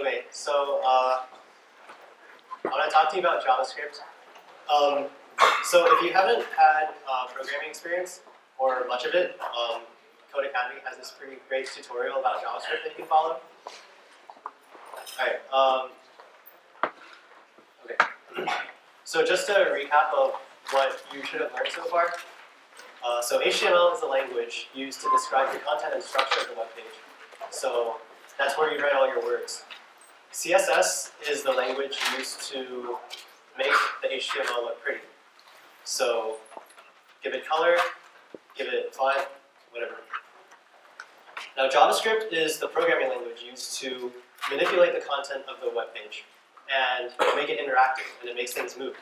Okay, so I want to talk to you about JavaScript. So if you haven't had programming experience, or much of it, cont'd has this pretty great tutorial about JavaScript that you can follow. Alright, okay. So just a recap of what you should have learned so far. So HTML is the language used to describe the content and structure of the web page. So that's where you write all your words. CSS is the language used to make the HTML look pretty. So give it color, give it font, whatever. Now JavaScript is the programming language used to manipulate the content of the web page and make it interactive, and it makes things move.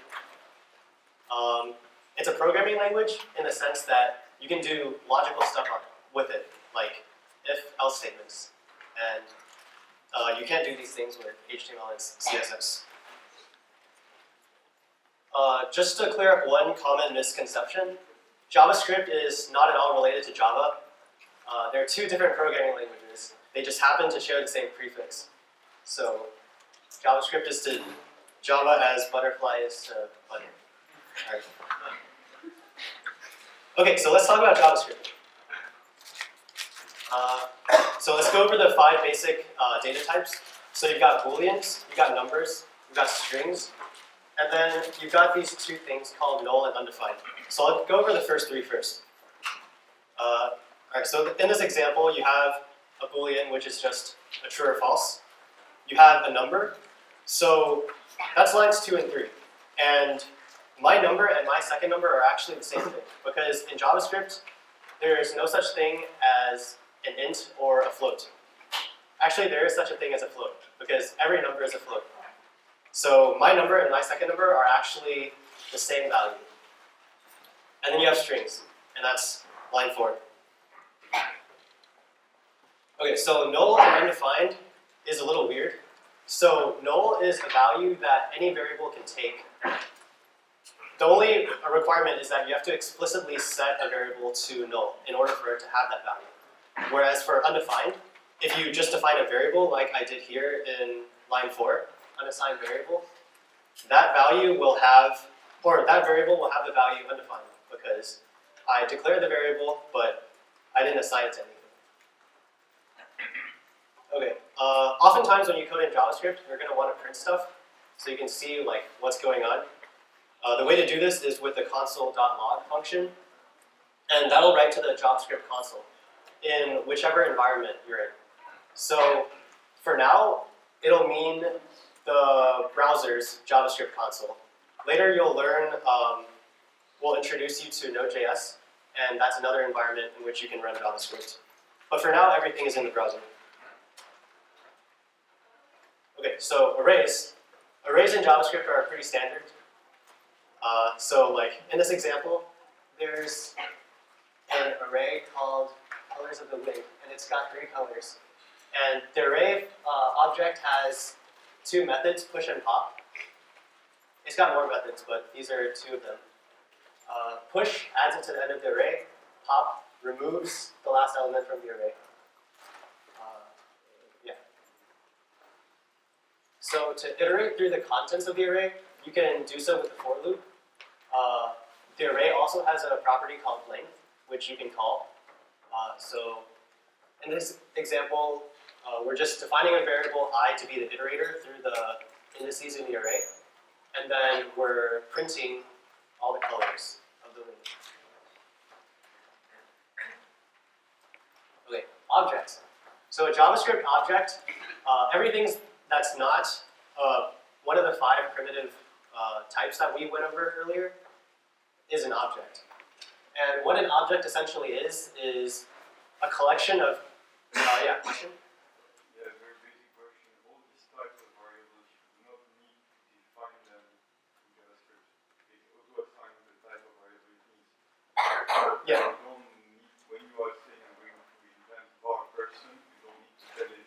It's a programming language in the sense that you can do logical stuff with it, like if-else statements. And you can't do these things with HTML and CSS. Just to clear up one common misconception, JavaScript is not at all related to Java. There are two different programming languages. They just happen to share the same prefix. So JavaScript is to Java as butterfly is to butter. All right. Okay, so let's talk about JavaScript. So let's go over the 5 basic data types. So you've got booleans, you've got numbers, you've got strings, and then you've got these two things called null and undefined. So I'll go over the first 3 first. Alright, so in this example, you have a boolean, which is just a true or false. You have a number, so that's lines 2 and 3. And my number and my second number are actually the same thing, because in JavaScript, there is no such thing as an int or a float. Actually, there is such a thing as a float, because every number is a float. So my number and my second number are actually the same value. And then you have strings, and that's line 4. Okay, so null and undefined is a little weird. So null is a value that any variable can take. The only requirement is that you have to explicitly set a variable to null in order for it to have that value. Whereas for undefined, if you just define a variable like I did here in line 4, unassigned variable, that value will have, or that variable will have the value undefined because I declared the variable, but I didn't assign it to anything. Okay, oftentimes when you code in JavaScript, you're going to want to print stuff so you can see like what's going on. The way to do this is with the console.log function, and that'll write to the JavaScript console in whichever environment you're in. So for now, it'll mean the browser's JavaScript console. Later you'll learn, we'll introduce you to Node.js, and that's another environment in which you can run JavaScript. But for now, everything is in the browser. Okay, so arrays. Arrays in JavaScript are pretty standard. So like in this example, there's an array called colors of the wind, and it's got 3 colors. And the array object has 2 methods, push and pop. It's got more methods, but these are 2 of them. Push adds it to the end of the array. Pop removes the last element from the array. Yeah. So to iterate through the contents of the array, you can do so with the for loop. The array also has a property called length, which you can call. So in this example, we're just defining a variable I to be the iterator through the indices in the array, and then we're printing all the colors of the wind. Okay, objects. So a JavaScript object, everything that's not one of the 5 primitive types that we went over earlier is an object. And what an object essentially is a collection of, yeah, question? Yeah, very basic question. All these types of variables, you do not need to define them in JavaScript. It auto-assigns the type of variable it needs. Yeah. You don't need, when you are saying I'm going to invent var person, you don't need to tell it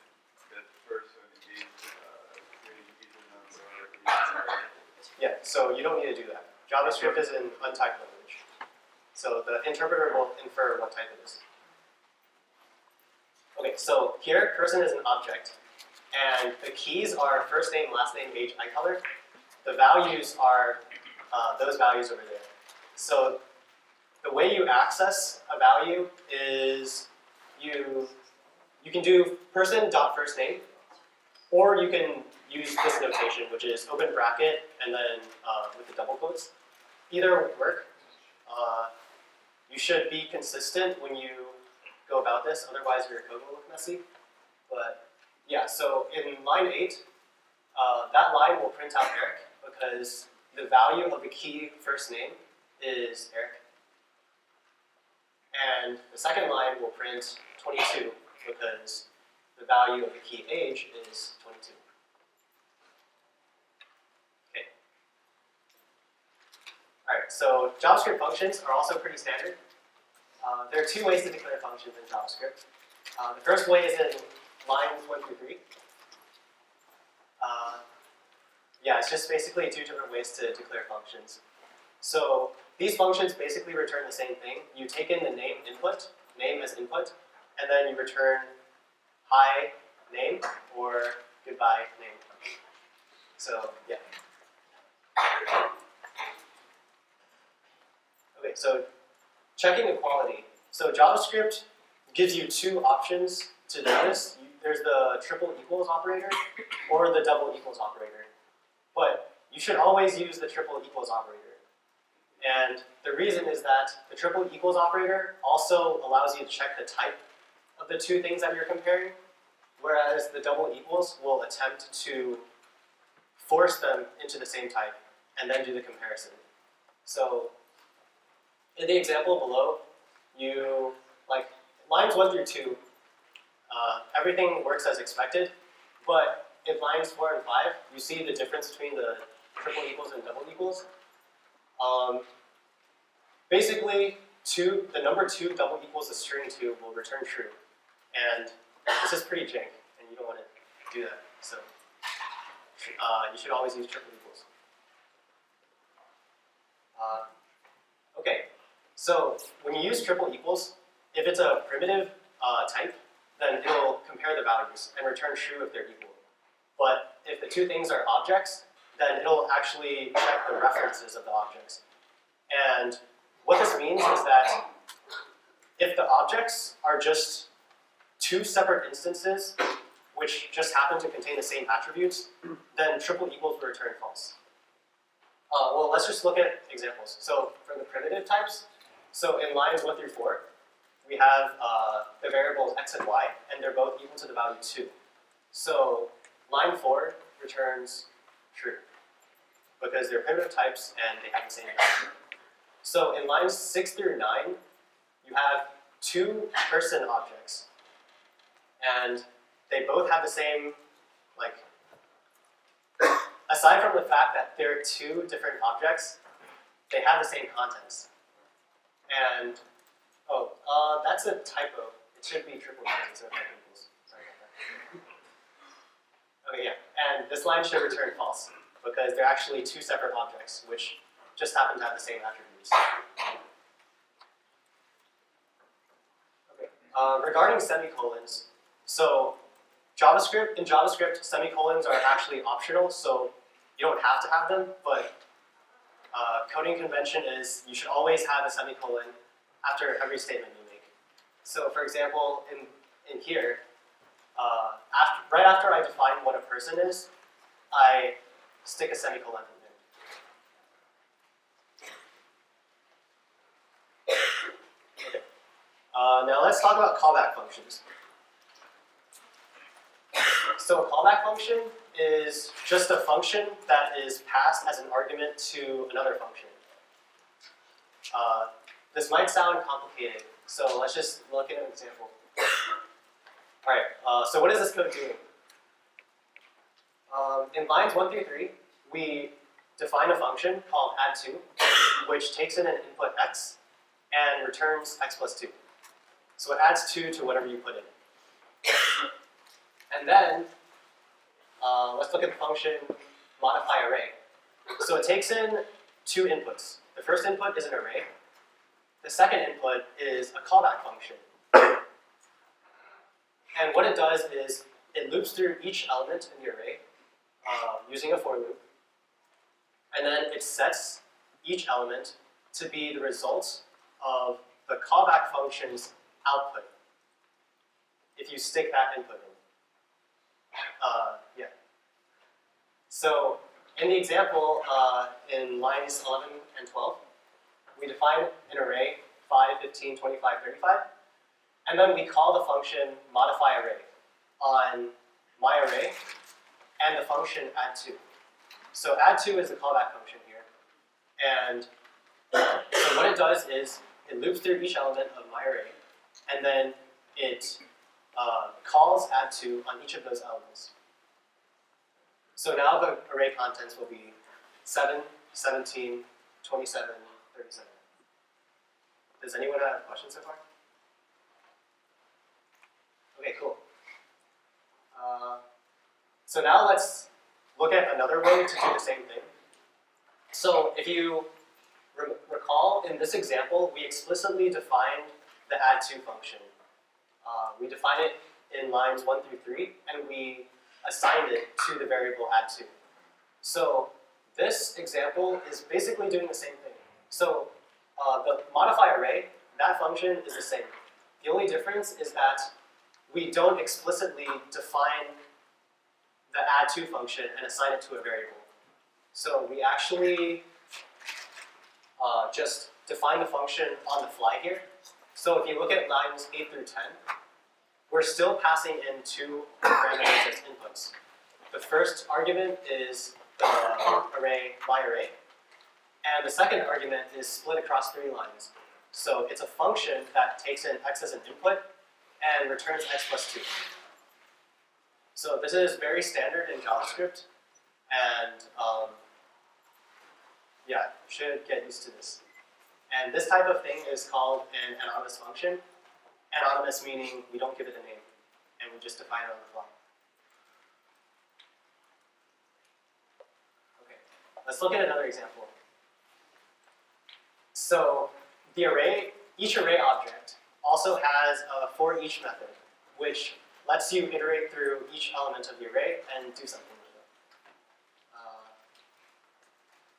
that person is string, is a number, Yeah, so you don't need to do that. JavaScript is an untyped language. So the interpreter will infer what type it is. Okay, so here, person is an object. And the keys are first name, last name, age, eye color. The values are those values over there. So the way you access a value is you can do person.firstname, or you can use this notation, which is open bracket and then with the double quotes. Either would work. You should be consistent when you go about this, otherwise your code will look messy. But yeah, so in line 8, that line will print out Eric because the value of the key first name is Eric. And the second line will print 22 because the value of the key age is 22. Okay. All right, so JavaScript functions are also pretty standard. There are 2 ways to declare functions in JavaScript. The first way is in lines 1 through 3. Yeah, it's just basically 2 different ways to declare functions. So these functions basically return the same thing. You take in the name input, name as input, and then you return hi name or goodbye name. So yeah. Okay, so checking equality. So JavaScript gives you 2 options to do this. There's the triple equals operator or the double equals operator. But you should always use the triple equals operator. And the reason is that the triple equals operator also allows you to check the type of the 2 things that you're comparing, whereas the double equals will attempt to force them into the same type and then do the comparison. So in the example below, you, like lines 1 through 2, everything works as expected, but in lines 4 and 5, you see the difference between the triple equals and double equals. Basically, the number 2 double equals the string 2 will return true. And this is pretty jank, and you don't want to do that. So you should always use triple equals. Okay, so when you use triple equals, if it's a primitive type, then it'll compare the values and return true if they're equal. But if the 2 things are objects, then it'll actually check the references of the objects. And what this means is that if the objects are just 2 separate instances which just happen to contain the same attributes, then triple equals will return false. Well, let's just look at examples. So for the primitive types, so in lines 1 through 4, we have the variables x and y, and they're both equal to the value 2. So line 4 returns true, because they're primitive types and they have the same value. So in lines 6 through 9, you have 2 person objects, and they both have the same, like, aside from the fact that they're 2 different objects, they have the same contents. And, that's a typo. It should be triple equals instead of double equals. Sorry about that. Okay, yeah, and this line should return false, because they're actually 2 separate objects, which just happen to have the same attributes. Okay. Regarding semicolons, so in JavaScript, semicolons are actually optional, so you don't have to have them, but coding convention is you should always have a semicolon after every statement you make. So for example, in here, right after I define what a person is, I stick a semicolon in there. Okay. Now let's talk about callback functions. So a callback function is just a function that is passed as an argument to another function. This might sound complicated, so let's just look at an example. All right, so what is this code doing? In lines 1 through 3, we define a function called add2, which takes in an input x and returns x plus 2. So it adds 2 to whatever you put in. And then, let's look at the function modify array. So it takes in 2 inputs. The first input is an array. The second input is a callback function. And what it does is it loops through each element in the array using a for loop, and then it sets each element to be the result of the callback function's output if you stick that input in. Yeah. So in the example, in lines 11 and 12, we define an array 5, 15, 25, 35, and then we call the function modify array on my array and the function add2. So add2 is the callback function here, and so what it does is it loops through each element of my array, and then it calls add2 on each of those elements. So now the array contents will be 7, 17, 27, 37. Does anyone have questions so far? Okay, cool. So now let's look at another way to do the same thing. So if you recall, in this example, we explicitly defined the add2 function. We define it in lines 1 through 3, and we assigned it to the variable add2. So this example is basically doing the same thing. So the modify array, that function is the same. The only difference is that we don't explicitly define the add2 function and assign it to a variable. So we actually just define the function on the fly here. So if you look at lines 8 through 10, we're still passing in two parameters as inputs. The first argument is the array, my array, and the second argument is split across 3 lines. So it's a function that takes in x as an input and returns x plus 2. So this is very standard in JavaScript, and yeah, you should get used to this. And this type of thing is called an anonymous function. Anonymous meaning we don't give it a name, and we just define it on the fly. Okay, let's look at another example. So the array, each array object also has a for each method, which lets you iterate through each element of the array and do something with it.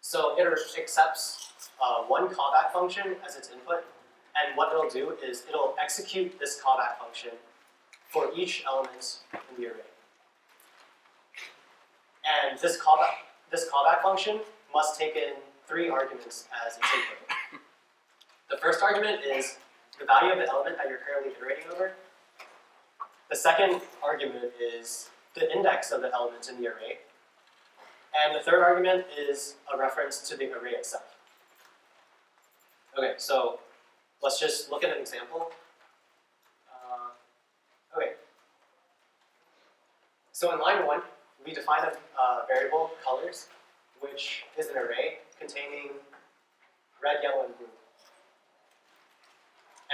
So it accepts one callback function as its input, and what it'll do is it'll execute this callback function for each element in the array. And this callback function must take in 3 arguments as its input. The first argument is the value of the element that you're currently iterating over. The second argument is the index of the elements in the array. And the third argument is a reference to the array itself. Okay, so let's just look at an example. Okay. So in line 1, we define a variable colors, which is an array containing red, yellow, and blue.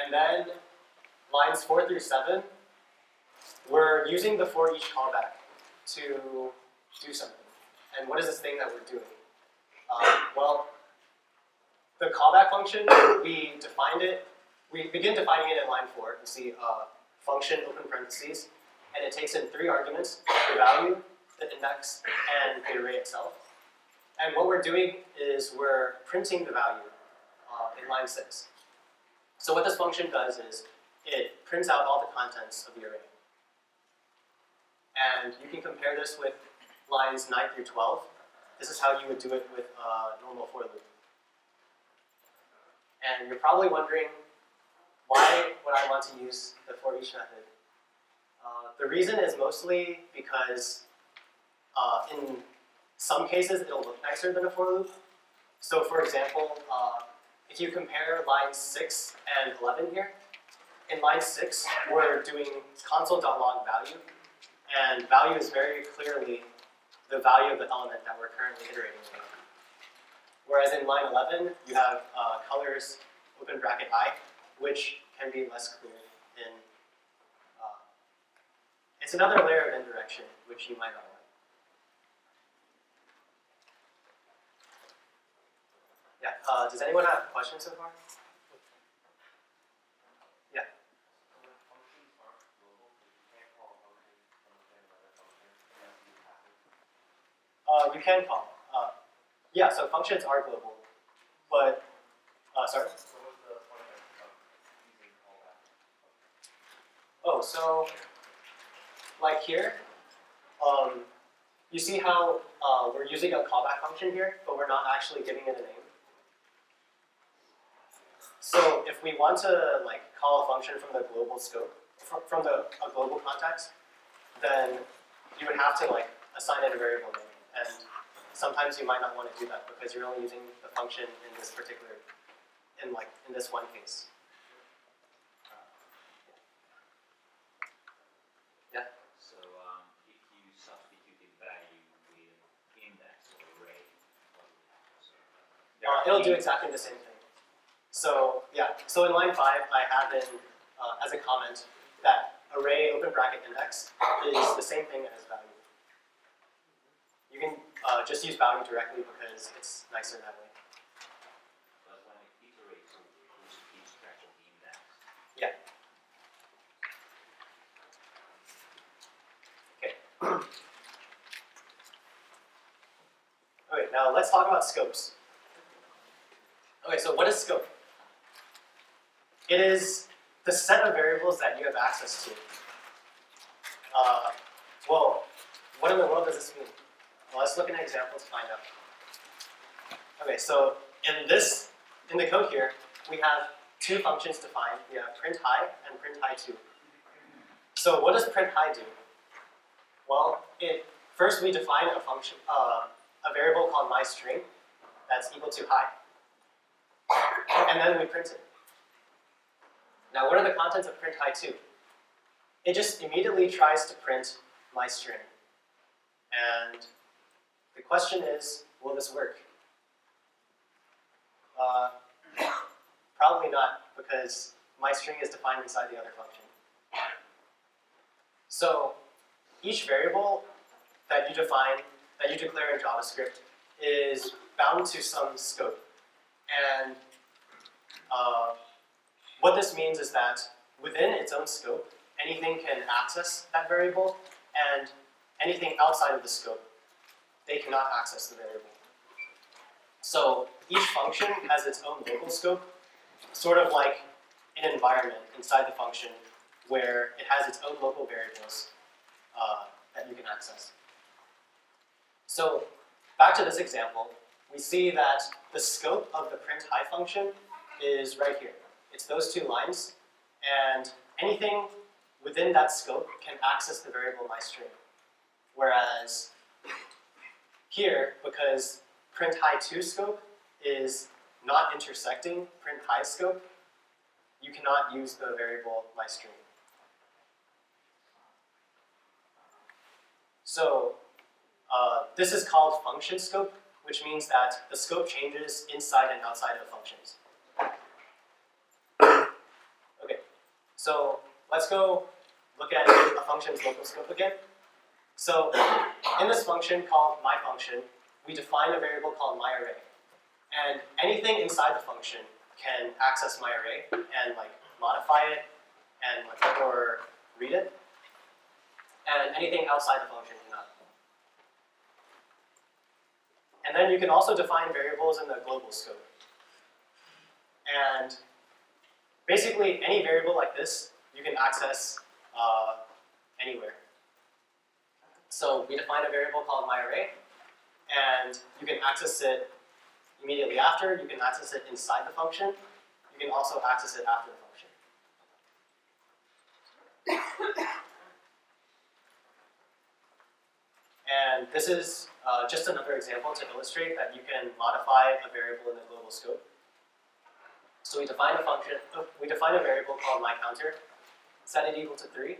And then lines 4 through 7, we're using the for each callback to do something. And what is this thing that we're doing? Well, the callback function, we begin defining it in line 4. You see function open parentheses, and it takes in 3 arguments, the value, the index, and the array itself. And what we're doing is we're printing the value in line 6. So what this function does is it prints out all the contents of the array. And you can compare this with lines 9 through 12. This is how you would do it with a normal for loop. And you're probably wondering, why would I want to use the for each method? The reason is mostly because in some cases it'll look nicer than a for loop. So for example, if you compare lines 6 and 11 here, in line 6 we're doing console.log value, and value is very clearly the value of the element that we're currently iterating over. Whereas in line 11, you have colors, open bracket I, which can be less clear in, it's another layer of indirection, which you might not like. Yeah, does anyone have questions so far? Yeah. You can call. Yeah, so functions are global, but sorry. What was the point of using callback? Oh, so like here, you see how we're using a callback function here, but we're not actually giving it a name. So if we want to like call a function from the global scope, from a global context, then you would have to like assign it a variable name. And sometimes you might not want to do that because you're only using the function in this particular, in this one case. Yeah. So if you substitute the value with index or array, what would happen? It'll do exactly the same thing. So yeah, so in line 5, I have in as a comment that array open bracket index is the same thing as value. You can just use value directly because it's nicer that way. But when it iterates, it just keeps track of the index. Yeah. Okay. Okay, now let's talk about scopes. Okay, so what is scope? It is the set of variables that you have access to. Well, what in the world does this mean? Well, let's look at an example to find out. Okay, so in the code here, we have two functions defined. We have print hi and print hi2. So what does print hi do? Well, first we define a function, a variable called myString that's equal to hi, and then we print it. Now, what are the contents of print hi2? It just immediately tries to print myString, and the question is, will this work? Probably not, because myString is defined inside the other function. So each variable that you define, that you declare in JavaScript, is bound to some scope. And what this means is that within its own scope, anything can access that variable, and anything outside of the scope, they cannot access the variable. So each function has its own local scope, sort of like an environment inside the function where it has its own local variables that you can access. So back to this example, we see that the scope of the print hi function is right here. It's those two lines, and anything within that scope can access the variable myString. Whereas here, because print hi2 scope is not intersecting print hi scope, you cannot use the variable myString. So this is called function scope, which means that the scope changes inside and outside of functions. Okay, so let's go look at a function's local scope again. So in this function called myFunction, we define a variable called myArray. And anything inside the function can access myArray and like modify it and or read it. And anything outside the function cannot. And then you can also define variables in the global scope. And basically any variable like this, you can access anywhere. So we define a variable called myArray, and you can access it immediately after. You can access it inside the function. You can also access it after the function. And this is just another example to illustrate that you can modify a variable in the global scope. So we define a variable called myCounter, set it equal to 3,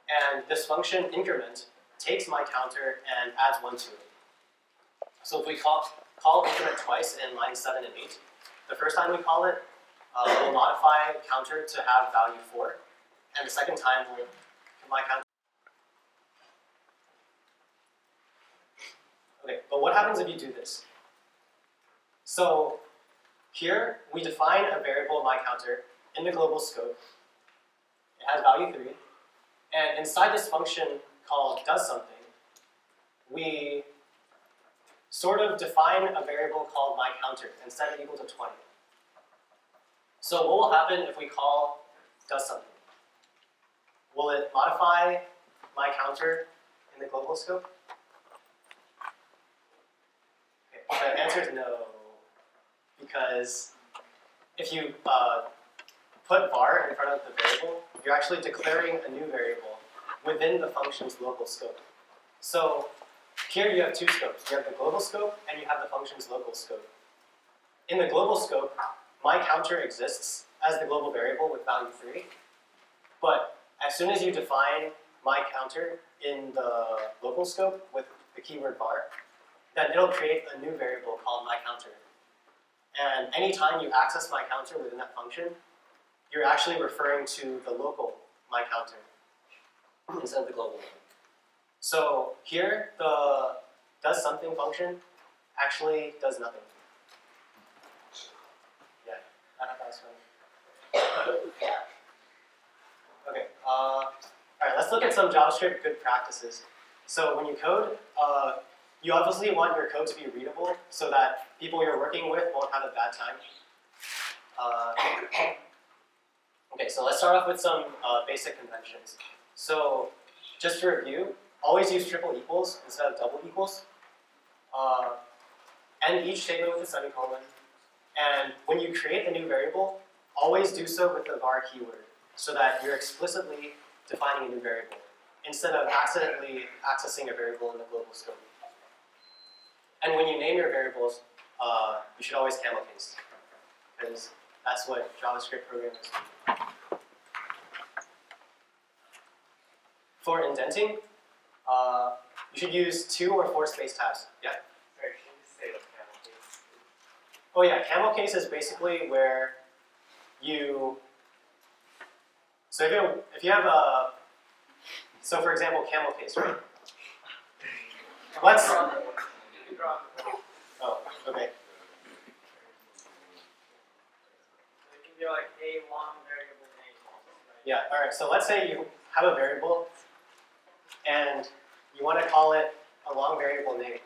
and this function increment takes myCounter and adds 1 to it. So if we call increment twice in lines 7 and 8, the first time we call it, we'll modify counter to have value 4, and the second time we'll myCounter. Okay, but what happens if you do this? So here we define a variable myCounter in the global scope. It has value 3, and inside this function called does something, we sort of define a variable called myCounter and set it equal to 20. So what will happen if we call does something? Will it modify myCounter in the global scope? Okay, the answer is no, because if you put var in front of the variable, you're actually declaring a new variable within the function's local scope. So here you have two scopes. You have the global scope and you have the function's local scope. In the global scope, myCounter exists as the global variable with value 3, but as soon as you define myCounter in the local scope with the keyword var, then it'll create a new variable called myCounter. And anytime you access myCounter within that function, you're actually referring to the local myCounter instead of the global one. So here, the does something function actually does nothing. Yeah, I thought that was funny. Okay, all right, let's look at some JavaScript good practices. So when you code, you obviously want your code to be readable so that people you're working with won't have a bad time. Okay, so let's start off with some basic conventions. So just to review, always use triple equals instead of double equals. End each statement with a semicolon. And when you create a new variable, always do so with the var keyword so that you're explicitly defining a new variable instead of accidentally accessing a variable in the global scope. And when you name your variables, you should always camel case, because that's what JavaScript programmers do. For indenting, you should use 2 or 4 space tabs. Yeah? Sorry, can you just say what camel case is? Oh yeah, camel case is basically where you, so if you have a, so for example, camel case, right? Let's, oh, okay. So it can be like a long variable name. Right? Yeah, all right, so let's say you have a variable and you want to call it a long variable name.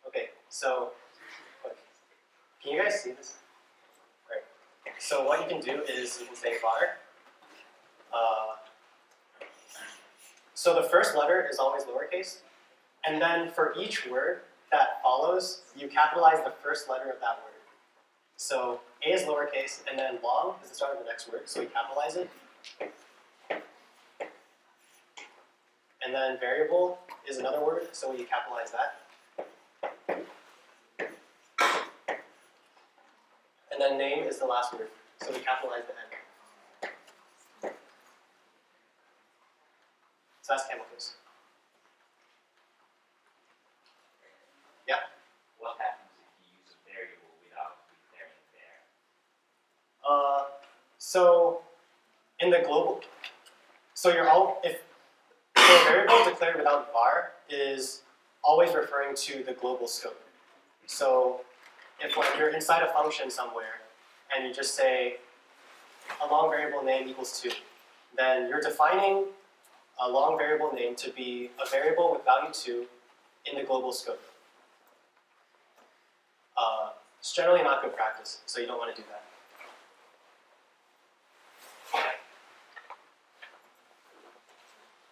Okay, so, look, can you guys see this? Right. So what you can do is you can say var. So the first letter is always lowercase, and then for each word that follows, you capitalize the first letter of that word. So A is lowercase, and then long is the start of the next word, so we capitalize it. And then variable is another word, so we capitalize that. And then name is the last word, so we capitalize the end. So that's camel case. Yeah? What happens if you use a variable without declaring there? So in the global, so a variable declared without var is always referring to the global scope. So if like you're inside a function somewhere and you just say a long variable name equals 2, then you're defining a long variable name to be a variable with value 2 in the global scope. It's generally not good practice, so you don't want to do that.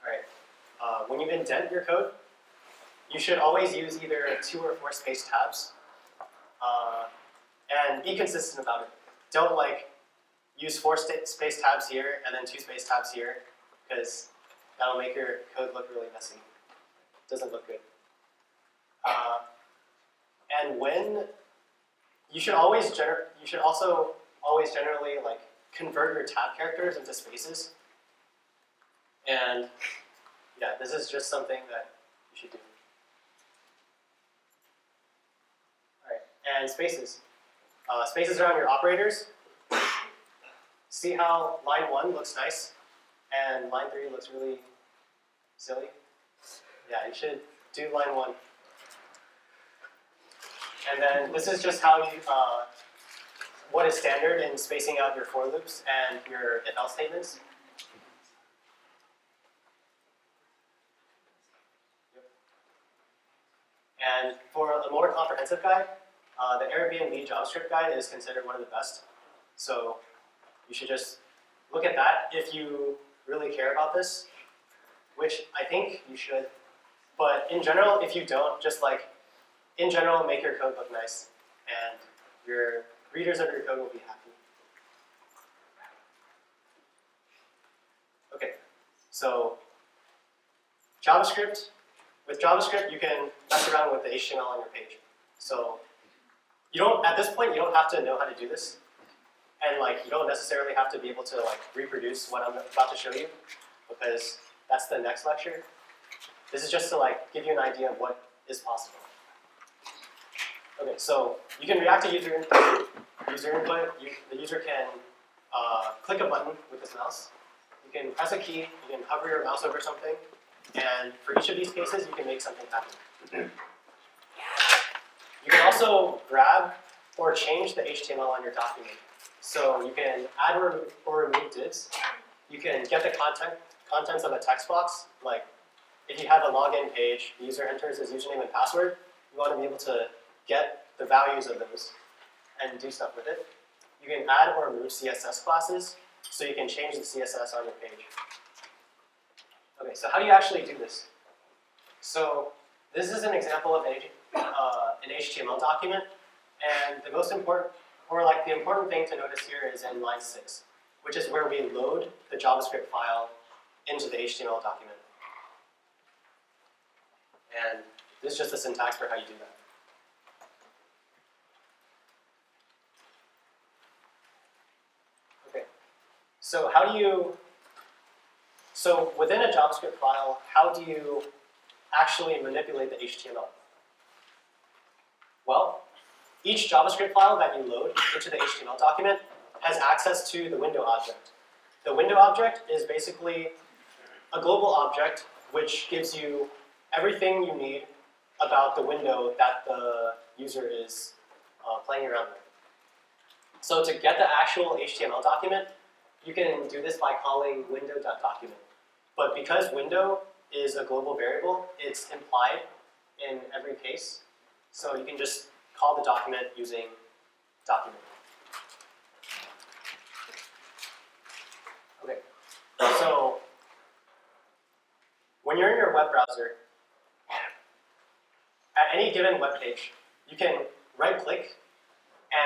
Alright, when you indent your code, you should always use either 2 or 4 space tabs, and be consistent about it. Don't like use 4 space tabs here and then 2 space tabs here, because that'll make your code look really messy. It doesn't look good. And when you should also always generally like convert your tab characters into spaces. And yeah, this is just something that you should do. All right, and spaces. Spaces are on your operators. See how line 1 looks nice and line 3 looks really silly? Yeah, you should do line 1. And then this is just how you, what is standard in spacing out your for loops and your if-else statements. Yep. And for a more comprehensive guide, the Airbnb JavaScript guide is considered one of the best. So you should just look at that if you really care about this, which I think you should. But in general, if you don't, just like, in general, make your code look nice, and your readers of your code will be happy. Okay, so JavaScript. With JavaScript, you can mess around with the HTML on your page. So you don't, at this point, you don't have to know how to do this. And like, you don't necessarily have to be able to like reproduce what I'm about to show you, because that's the next lecture. This is just to like give you an idea of what is possible. Okay, so you can react to user input. The user can click a button with his mouse. You can press a key, you can hover your mouse over something, and for each of these cases, you can make something happen. You can also grab or change the HTML on your document. So you can add or remove divs. You can get the contents of a text box. Like if you have a login page, the user enters his username and password. You want to be able to get the values of those and do stuff with it. You can add or remove CSS classes, so you can change the CSS on your page. Okay, so how do you actually do this? So this is an example of an HTML document, and the most important, or like the important thing to notice here is in line 6, which is where we load the JavaScript file into the HTML document. And this is just the syntax for how you do that. Okay, so so within a JavaScript file, how do you actually manipulate the HTML? Well, each JavaScript file that you load into the HTML document has access to the window object. The window object is basically a global object which gives you everything you need about the window that the user is playing around with. So to get the actual HTML document, you can do this by calling window.document. But because window is a global variable, it's implied in every case. So you can just call the document using document. Okay, so when you're in your web browser, at any given web page, you can right-click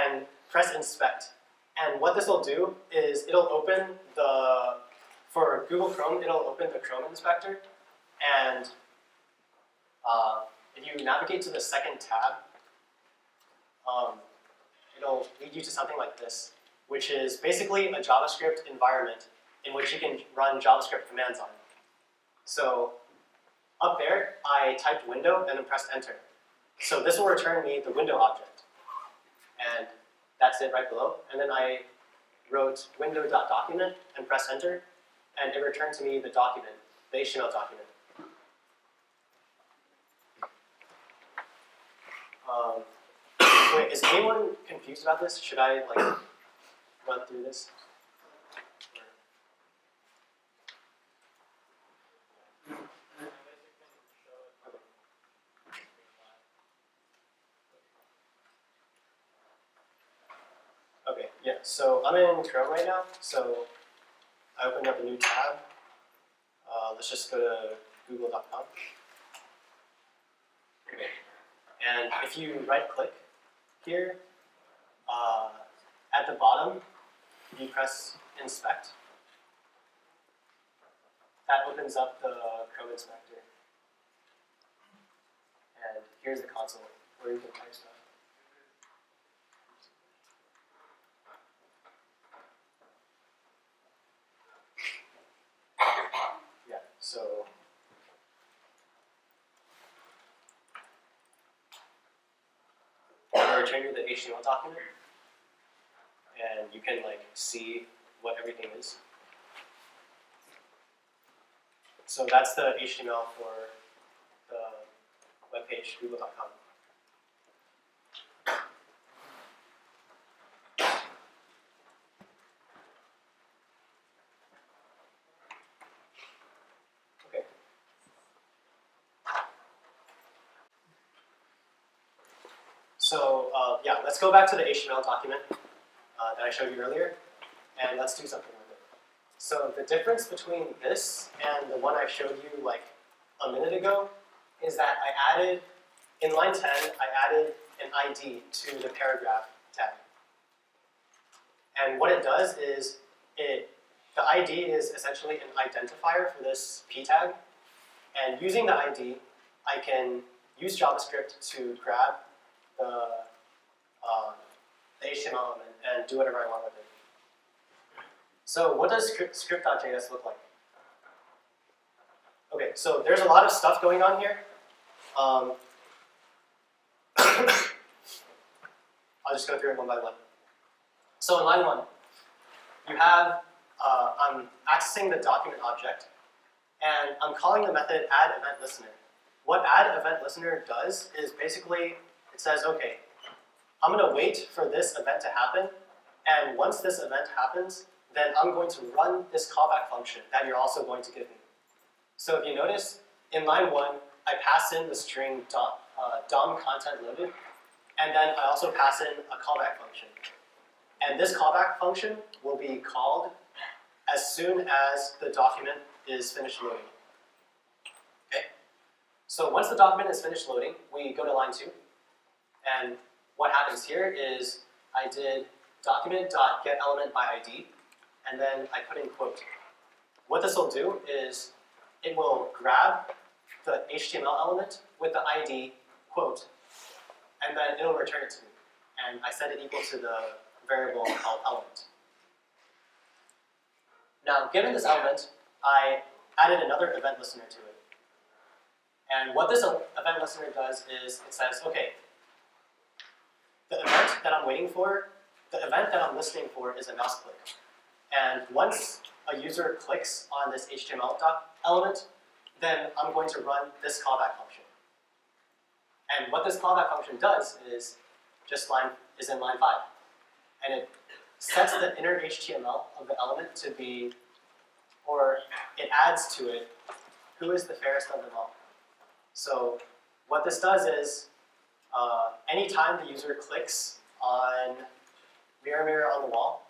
and press inspect. And what this will do is it'll open for Google Chrome, it'll open the Chrome inspector. And if you navigate to the second tab, it'll lead you to something like this, which is basically a JavaScript environment in which you can run JavaScript commands on. So up there, I typed window and then pressed enter. So this will return me the window object. And that's it right below. And then I wrote window.document and pressed enter, and it returned to me the document, the HTML document. Wait, is anyone confused about this? Should I like run through this? Okay, yeah, so I'm in Chrome right now, so I opened up a new tab. Let's just go to google.com. Okay. And if you right-click here, at the bottom, you press inspect. That opens up the Chrome inspector. And here's the console where you can type stuff. Yeah, so I'll return you the HTML document, and you can like see what everything is. So that's the HTML for the webpage, google.com. Okay. So yeah, let's go back to the HTML document that I showed you earlier, and let's do something with it. So the difference between this and the one I showed you like a minute ago is that I added, in line 10, I added an ID to the paragraph tag. And what it does is, the ID is essentially an identifier for this p tag. And using the ID, I can use JavaScript to grab the HTML element and do whatever I want with it. So what does script.js look like? Okay, so there's a lot of stuff going on here. I'll just go through it one by one. So in line 1, you have, I'm accessing the document object, and I'm calling the method addEventListener. What addEventListener does is basically, it says, okay, I'm going to wait for this event to happen, and once this event happens, then I'm going to run this callback function that you're also going to give me. So if you notice, in line 1, I pass in the string DOM content loaded, and then I also pass in a callback function. And this callback function will be called as soon as the document is finished loading. Okay? So once the document is finished loading, we go to line 2. And what happens here is I did document.getElementById, and then I put in quote. What this will do is it will grab the HTML element with the ID quote, and then it'll return it to me. And I set it equal to the variable called element. Now, given this element, I added another event listener to it. And what this event listener does is it says, okay, the event that I'm waiting for, the event that I'm listening for is a mouse click. And once a user clicks on this HTML element, then I'm going to run this callback function. And what this callback function does is in line 5. And it sets the inner HTML of the element to be, or it adds to it, who is the fairest of them all. So what this does is, anytime the user clicks on mirror on the wall,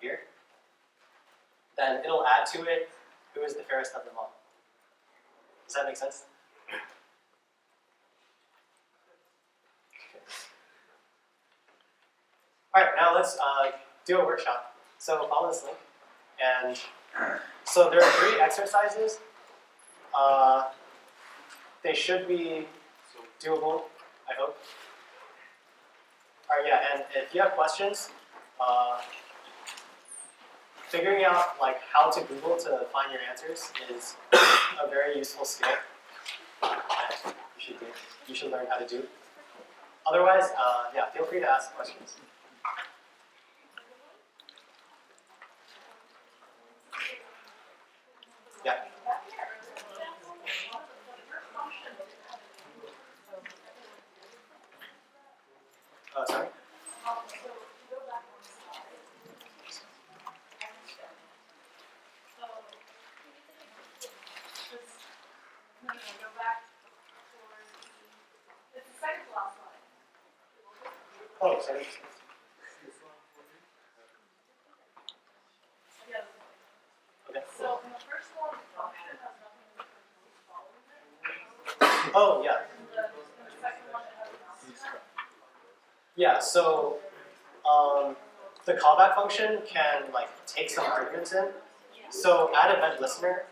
here, then it'll add to it who is the fairest of them all. Does that make sense? All right, now let's do a workshop. So follow this link. And so there are 3 exercises. They should be doable, I hope. All right, yeah, and if you have questions, figuring out like how to Google to find your answers is a very useful skill that you should learn how to do. Otherwise, yeah, feel free to ask questions. Yeah. Sorry? Oh, sorry. Okay. So in the first one, the function has nothing to do with following it. Oh, yeah. In the second one, it has an option. Yeah, so the callback function can like take some arguments in. So addEventListener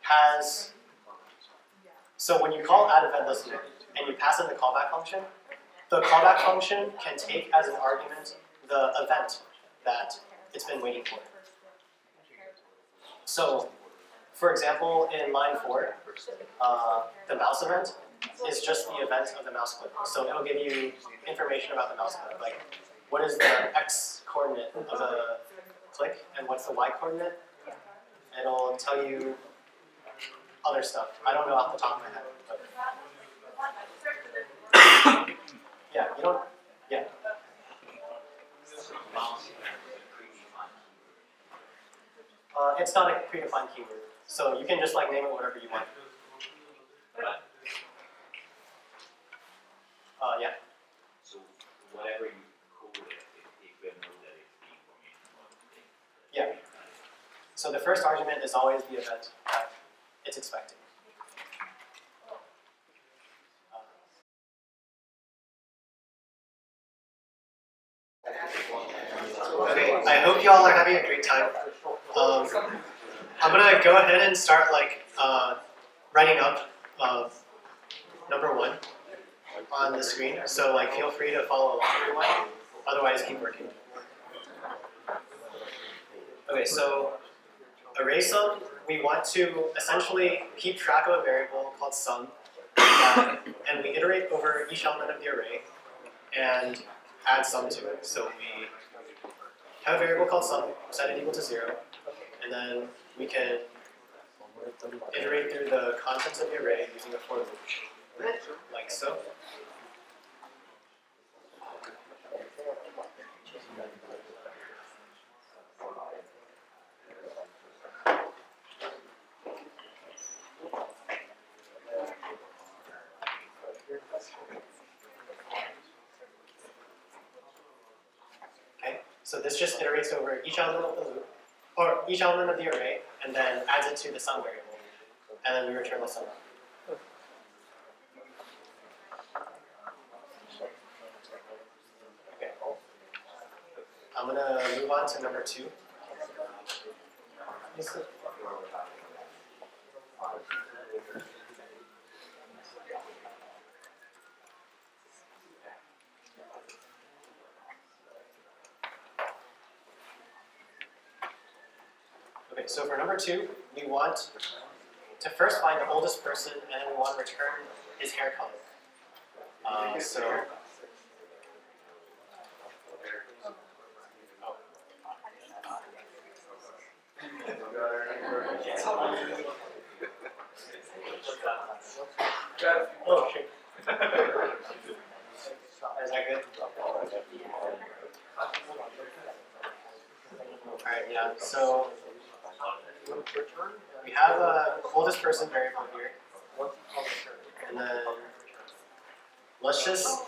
has, so when you call addEventListener and you pass in the callback function, the callback function can take as an argument the event that it's been waiting for. So, for example, in line 4, the mouse event is just the event of the mouse click. So it'll give you information about the mouse click, like what is the x coordinate of the click and what's the y coordinate. It'll tell you other stuff. I don't know off the top of my head. But yeah, you don't. Yeah. It's not a predefined keyword, so you can just like name it whatever you want. Yeah. So whatever you code it will know that it's the information on the thing. Yeah. So the first argument is always the event that it's expecting. Okay, I hope y'all are having a great time. I'm gonna go ahead and start writing up number 1 on the screen. So feel free to follow along, everyone. Otherwise, keep working. Okay, so array sum, we want to essentially keep track of a variable called sum, and we iterate over each element of the array and add sum to it. So we have a variable called sum, set it equal to 0, and then we can iterate through the contents of the array using a for loop, like so. Okay, so this just iterates over each element of the loop, or each element of the array, and then adds it to the sum variable, and then we return the sum. Okay, I'm gonna move on to number 2. Okay, so for number 2, we want to first find the oldest person, and then we want to return his hair color. Oh, shit. Is that good? Alright, yeah, so we have a oldest person variable here. And then let's just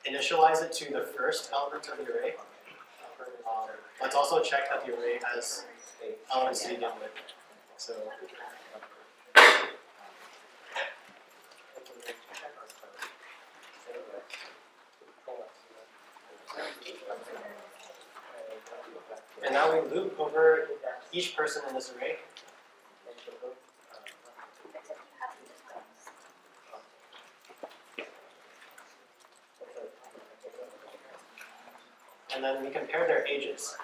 initialize it to the first element of the array. Let's also check that the array has elements to begin with. So and now we loop over each person in this array. And then we compare their ages.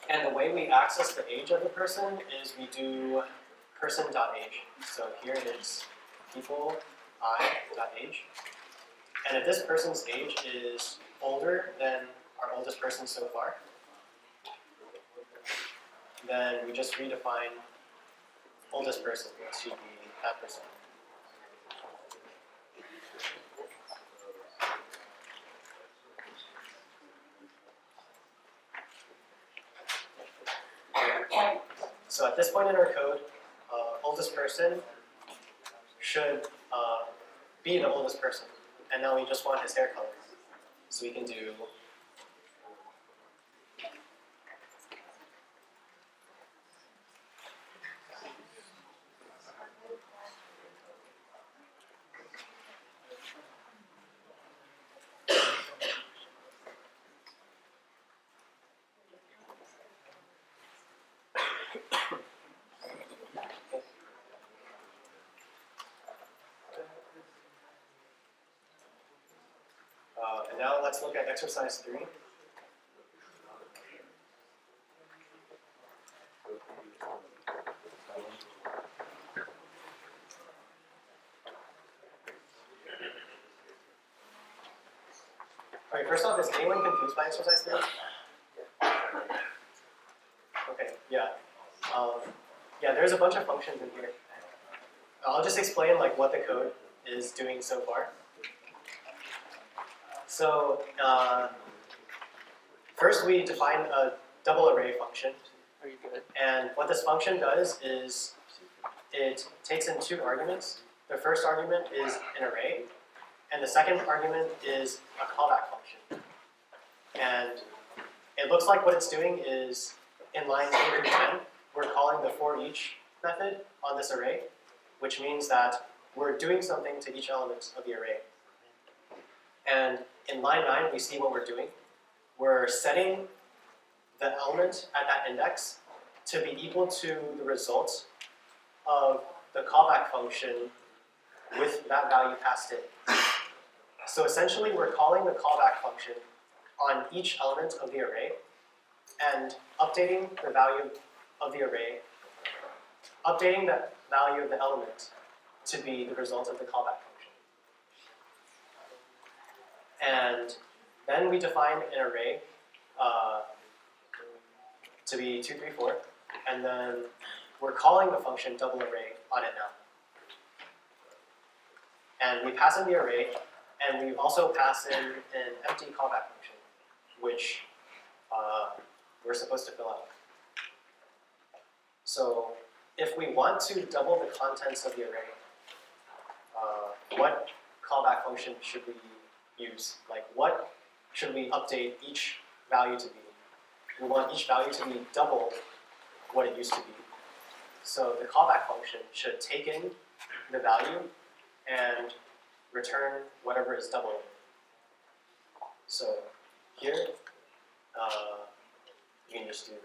And the way we access the age of the person is we do person.age. So here it is people I.age. And if this person's age is older than our oldest person so far, then we just redefine oldest person to be that person. So at this point in our code, oldest person should be the oldest person. And now we just want his hair color. So we can do and now let's look at exercise 3. Alright, first off, is anyone confused by exercise 3? Okay, yeah. Yeah, there's a bunch of functions in here. I'll just explain what the code is doing so far. So first we define a double array function Are you good? And what this function does is it takes in two arguments. The first argument is an array, and the second argument is a callback function. And it looks like what it's doing is in lines 8 through 10, we're calling the for each method on this array, which means that we're doing something to each element of the array. And in line 9, we see what we're doing. We're setting the element at that index to be equal to the result of the callback function with that value passed in. So essentially, we're calling the callback function on each element of the array and updating the value of the array, updating the value of the element to be the result of the callback function. And then we define an array to be 2, 3, 4, and then we're calling the function double array on it now. And we pass in the array, and we also pass in an empty callback function, which we're supposed to fill out. So if we want to double the contents of the array, what callback function should we use? Like, what should we update each value to be? We want each value to be double what it used to be. So the callback function should take in the value and return whatever is double. So here, you can just do